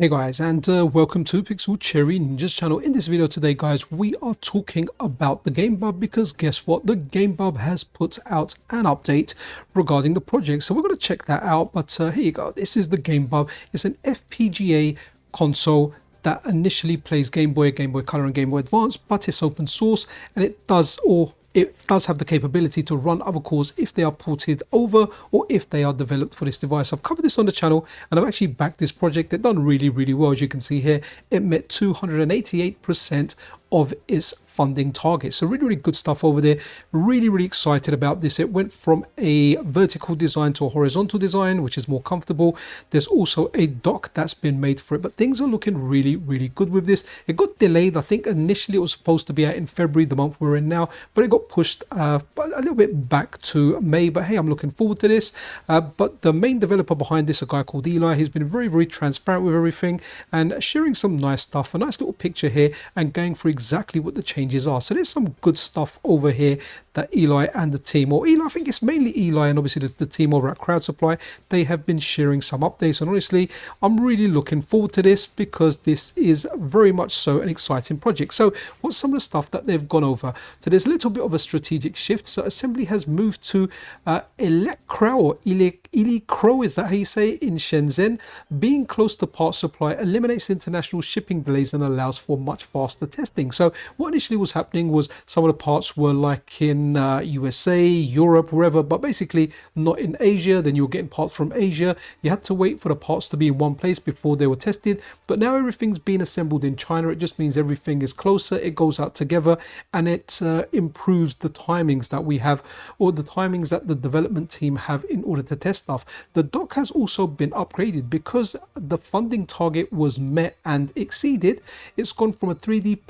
Hey guys, and welcome to Pixel Cherry Ninja's channel. In this video today, guys, we are talking about the Game Bub because guess what? The Game Bub has put out an update regarding the project. So we're going to check that out. But here you go. This is the Game Bub. It's an FPGA console that initially plays Game Boy Color, and Game Boy Advance, but it's open source and it does have the capability to run other cores if they are ported over or if they are developed for this device. I've covered this on the channel and I've actually backed this project. They've done really well. As you can see here, it met 288% of its funding target. So really good stuff over there. Really excited about this. It went from a vertical design to a horizontal design, which is more comfortable. There's also a dock that's been made for it, but things are looking really good with this. It got delayed. I think initially it was supposed to be out in February, the month we're in now, but it got pushed a little bit back to May. But hey, I'm looking forward to this. But the main developer behind this, a guy called Eli, he's been very transparent with everything and sharing some nice stuff, a nice little picture here, and going through exactly what the changes are. So there's some good stuff over here that Eli and the team, or Eli, I think it's mainly Eli and obviously the team over at Crowd Supply, they have been sharing some updates. And honestly, I'm really looking forward to this because this is very much so an exciting project. So what's some of the stuff that they've gone over? So there's a little bit of a strategic shift. So assembly has moved to Elecro or Elecro, is that how you say it, in Shenzhen. Being close to part supply eliminates international shipping delays and allows for much faster testing. So what initially was happening was some of the parts were like in USA, Europe, wherever, but basically not in Asia. Then you were getting parts from Asia. You had to wait for the parts to be in one place before they were tested. But now everything's being assembled in China. It just means everything is closer. It goes out together and it improves the timings that we have, or the timings that the development team have in order to test stuff. The dock has also been upgraded because the funding target was met and exceeded. It's gone from a 3D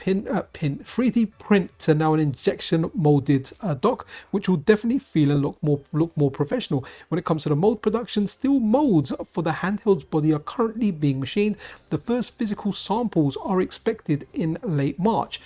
print to now an injection molded dock, which will definitely feel and look more professional. When it comes to the mold production, still molds for the handheld's body are currently being machined. The first physical samples are expected in late March.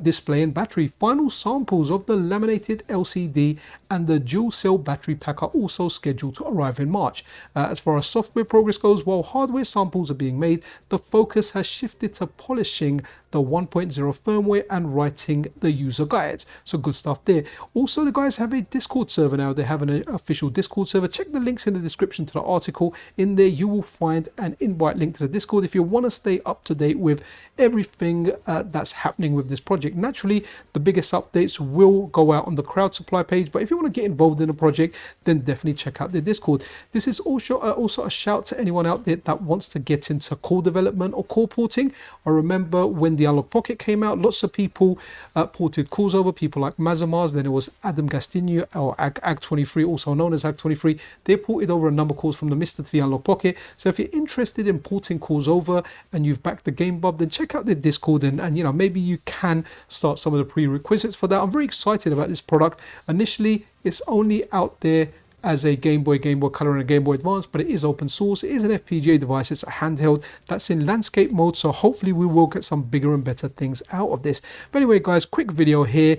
Display and battery, final samples of the laminated LCD and the dual cell battery pack are also scheduled to arrive in March. As far as software progress goes, while hardware samples are being made, the focus has shifted to polishing the 1.0 firmware and writing the user guides. So good stuff there. Also, the guys have a Discord server now. They have an official Discord server. Check the links in the description to the article. In there you will find an invite link to the Discord if you want to stay up to date with everything that's happening with this project. Naturally, the biggest updates will go out on the Crowd Supply page, but if you want to get involved in the project, then definitely check out the Discord. This is also a shout to anyone out there that wants to get into core development or core porting. I remember when the Analog Pocket came out, lots of people ported cores over, people like Mazamars. Then it was Adam Gastinho, or AG23, also known as AG23. They ported over a number of cores from the Mr. 3 Analog Pocket. So if you're interested in porting cores over and you've backed the Game Bub, then check out the Discord and you know, maybe you can start some of the prerequisites for that. I'm very excited about this product. Initially, it's only out there as a Game Boy Color and a Game Boy Advance, but it is open source. It is an FPGA device. It's a handheld that's in landscape mode, so hopefully we will get some bigger and better things out of this. But anyway, guys, quick video here.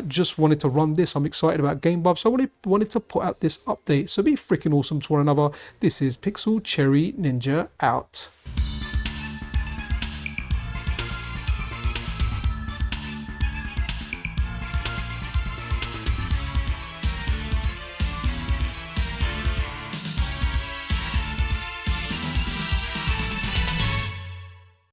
Just wanted to run this. I'm excited about Game Bub, so I wanted to put out this update. So be freaking awesome to one another. This is Pixel Cherry Ninja out.